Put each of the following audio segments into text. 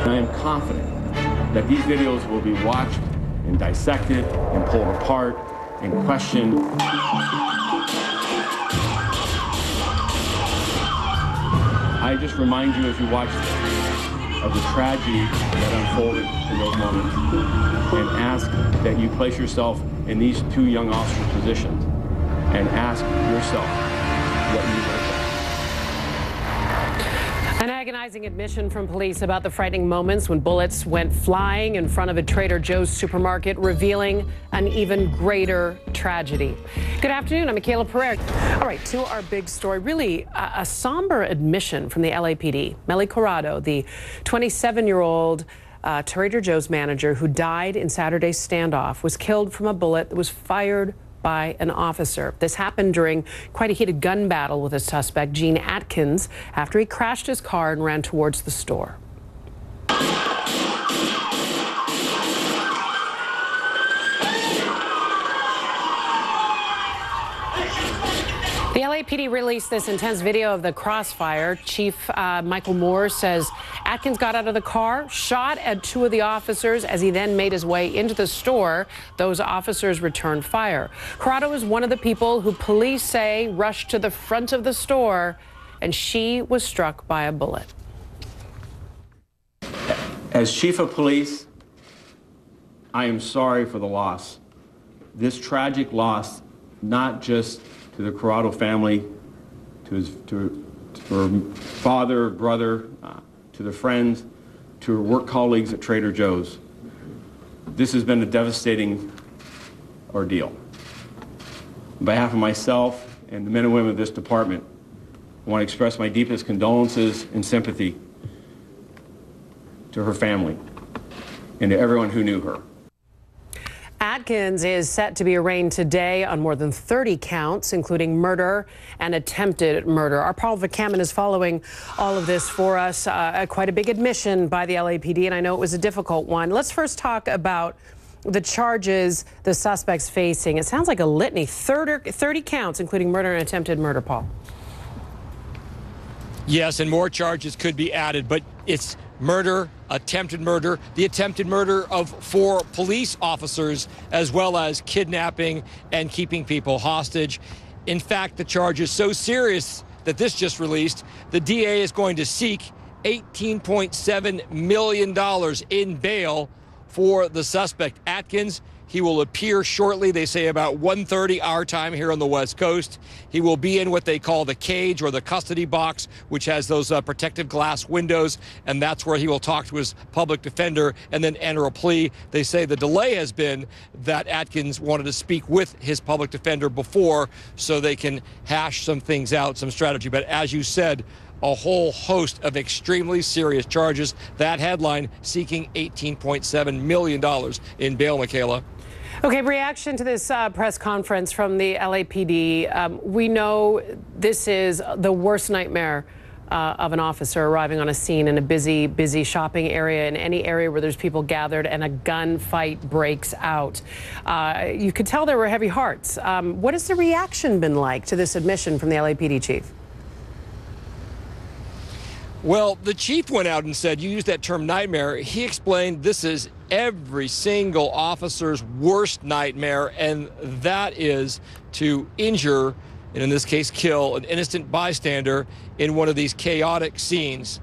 I am confident that these videos will be watched and dissected and pulled apart and questioned. I just remind you as you watch of the tragedy that unfolded in those moments and ask that you place yourself in these two young officers' positions and ask yourself what you would have done. An agonizing admission from police about the frightening moments when bullets went flying in front of a Trader Joe's supermarket, revealing an even greater tragedy. Good afternoon, I'm Michaela Pereira. All right, to our big story, really a somber admission from the LAPD. Melly Corrado, the 27-year-old Trader Joe's manager who died in Saturday's standoff, was killed from a bullet that was fired by an officer. This happened during quite a heated gun battle with a suspect, Gene Atkins, after he crashed his car and ran towards the store. The LAPD released this intense video of the crossfire. Chief Michael Moore says Atkins got out of the car, shot at two of the officers as he then made his way into the store. Those officers returned fire. Corrado is one of the people who police say rushed to the front of the store, and she was struck by a bullet. As chief of police, I am sorry for the loss. This tragic loss, not just to the Corrado family, to her father, brother, to the friends, to her work colleagues at Trader Joe's. This has been a devastating ordeal. On behalf of myself and the men and women of this department, I want to express my deepest condolences and sympathy to her family and to everyone who knew her. Atkins is set to be arraigned today on more than 30 counts, including murder and attempted murder. Our Paul Verkaman is following all of this for us. Quite a big admission by the LAPD, and I know it was a difficult one. Let's first talk about the charges the suspect's facing. It sounds like a litany, 30 counts, including murder and attempted murder, Paul. Yes, and more charges could be added, but it's murder, attempted murder, the attempted murder of 4 police officers, as well as kidnapping and keeping people hostage. In fact, the charge is so serious that this just released, the DA is going to seek $18.7 million in bail for the suspect, Atkins. He will appear shortly, they say about 1:30 our time here on the West Coast. He will be in what they call the cage or the custody box, which has those protective glass windows, and that's where he will talk to his public defender and then enter a plea. They say the delay has been that Atkins wanted to speak with his public defender before so they can hash some things out, some strategy. But as you said, a whole host of extremely serious charges. That headline seeking $18.7 million in bail, Michaela. Okay, reaction to this press conference from the LAPD. We know this is the worst nightmare of an officer arriving on a scene in a busy shopping area, in any area where there's people gathered and a gunfight breaks out. You could tell there were heavy hearts. What has the reaction been like to this admission from the LAPD chief? Well, the chief went out and said, you used that term nightmare. He explained this is every single officer's worst nightmare, and that is to injure, and in this case kill, an innocent bystander in one of these chaotic scenes.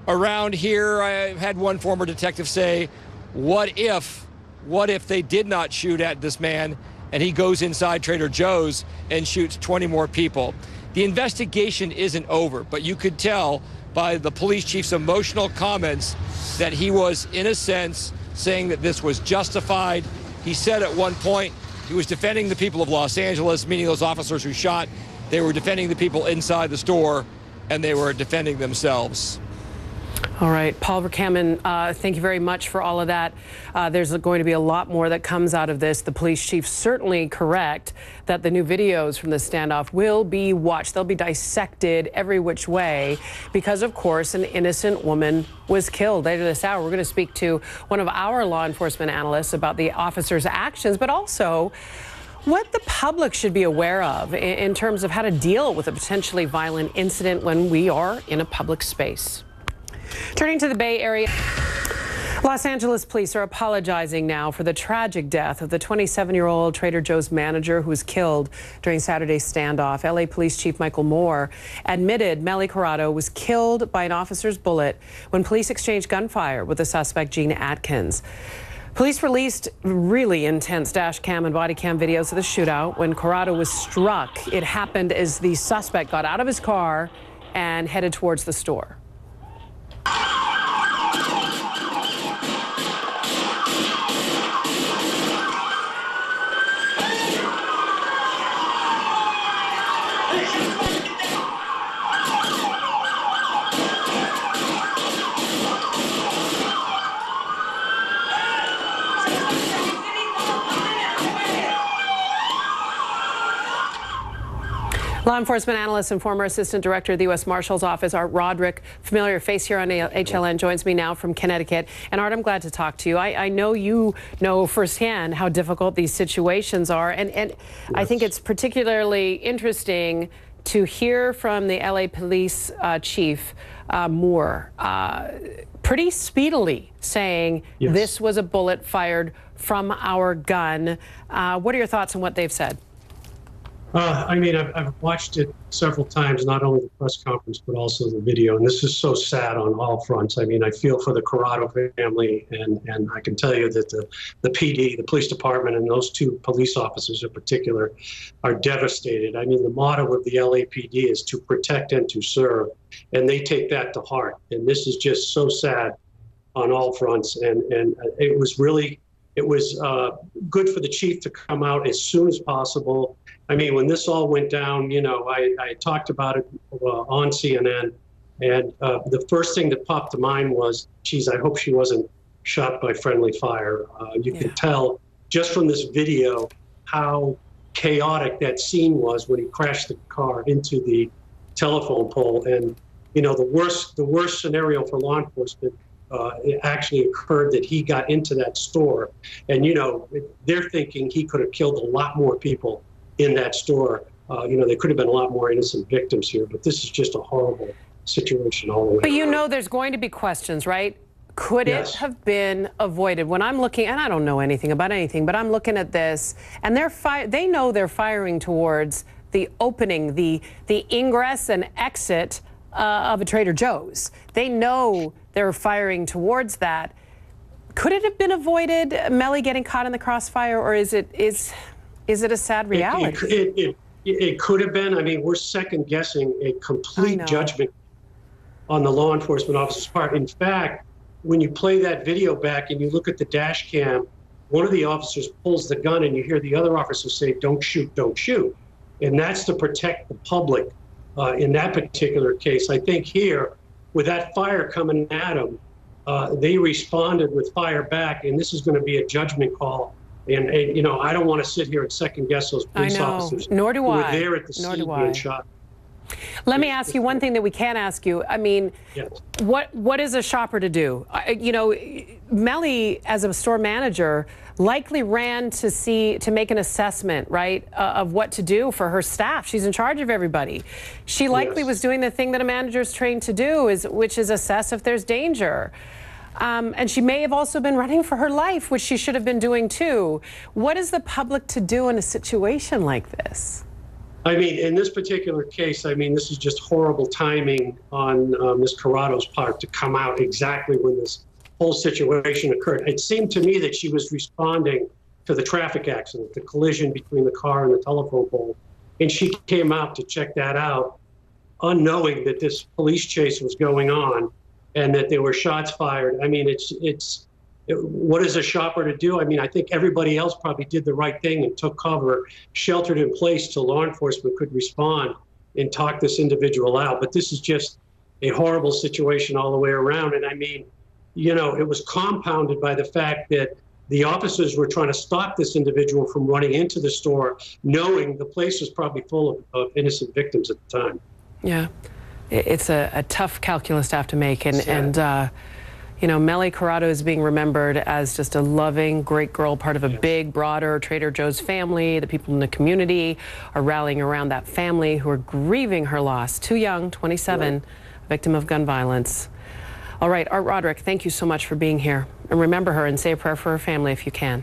Around here, I had one former detective say, what if they did not shoot at this man and he goes inside Trader Joe's and shoots 20 more people? The investigation isn't over, but you could tell by the police chief's emotional comments that he was, in a sense, saying that this was justified. He said at one point he was defending the people of Los Angeles, meaning those officers who shot. They were defending the people inside the store, and they were defending themselves. All right, Paul Verkaman, thank you very much for all of that. There's going to be a lot more that comes out of this. The police chief certainly correct that the new videos from the standoff will be watched. They'll be dissected every which way because, of course, an innocent woman was killed. Later this hour, we're going to speak to one of our law enforcement analysts about the officer's actions, but also what the public should be aware of in terms of how to deal with a potentially violent incident when we are in a public space. Turning to the Bay Area. Los Angeles police are apologizing now for the tragic death of the 27-year-old Trader Joe's manager who was killed during Saturday's standoff. LA Police Chief Michael Moore admitted Melly Corrado was killed by an officer's bullet when police exchanged gunfire with the suspect, Gene Atkins. Police released really intense dash cam and body cam videos of the shootout. When Corrado was struck, it happened as the suspect got out of his car and headed towards the store. Law enforcement analyst and former assistant director of the U.S. Marshal's Office, Art Roderick, familiar face here on HLN, joins me now from Connecticut. And Art, I'm glad to talk to you. I know you know firsthand how difficult these situations are. And yes. I think it's particularly interesting to hear from the LA Police Chief Moore pretty speedily saying yes. This was a bullet fired from our gun. What are your thoughts on what they've said? I mean, I've watched it several times, not only the press conference, but also the video. And this is so sad on all fronts. I mean, I feel for the Corrado family, and I can tell you that the PD, the police department, and those two police officers in particular are devastated. I mean, the motto of the LAPD is to protect and to serve, and they take that to heart. And this is just so sad on all fronts. And it was good for the chief to come out as soon as possible. I mean, when this all went down, you know, I talked about it on CNN, and the first thing that popped to mind was, geez, I hope she wasn't shot by friendly fire. You can tell just from this video how chaotic that scene was when he crashed the car into the telephone pole. And, you know, the worst scenario for law enforcement it actually occurred that he got into that store. And, you know, they're thinking he could have killed a lot more people in that store. You know, there could have been a lot more innocent victims here, but this is just a horrible situation all the way But you around. know there's going to be questions, right? Could it have been avoided? When I'm looking, and I don't know anything about anything, but I'm looking at this, and they know they're firing towards the opening, the ingress and exit of a Trader Joe's. They know they're firing towards that. Could it have been avoided, Melly getting caught in the crossfire, or is it a sad reality? It could have been. I mean, we're second guessing a complete judgment on the law enforcement officer's part. In fact, when you play that video back and you look at the dash cam, one of the officers pulls the gun and you hear the other officer say, "Don't shoot, don't shoot." And that's to protect the public in that particular case. I think here, with that fire coming at them, they responded with fire back, and this is going to be a judgment call. And you know, I don't want to sit here and second guess those police officers. Nor do who I. were there at the scene being shot. Let me ask you one thing that we can't ask you. I mean, what is a shopper to do? You know, Melly, as a store manager, likely ran to make an assessment, right, of what to do for her staff. She's in charge of everybody. She likely was doing the thing that a manager is trained to do, which is assess if there's danger. And she may have also been running for her life, which she should have been doing too. What is the public to do in a situation like this? I mean, in this particular case, I mean, this is just horrible timing on Ms. Corrado's part to come out exactly when this whole situation occurred. It seemed to me that she was responding to the traffic accident, the collision between the car and the telephone pole. And she came out to check that out, unknowing that this police chase was going on and that there were shots fired. I mean, what is a shopper to do? I mean, I think everybody else probably did the right thing and took cover, sheltered in place till law enforcement could respond and talk this individual out. But this is just a horrible situation all the way around. And I mean, you know, it was compounded by the fact that the officers were trying to stop this individual from running into the store, knowing the place was probably full of innocent victims at the time. Yeah, it's a tough calculus to have to make. And you know, Melly Corrado is being remembered as just a loving, great girl, part of a big, broader Trader Joe's family. The people in the community are rallying around that family who are grieving her loss. Too young, 27, victim of gun violence. All right, Art Roderick, thank you so much for being here. And remember her and say a prayer for her family if you can.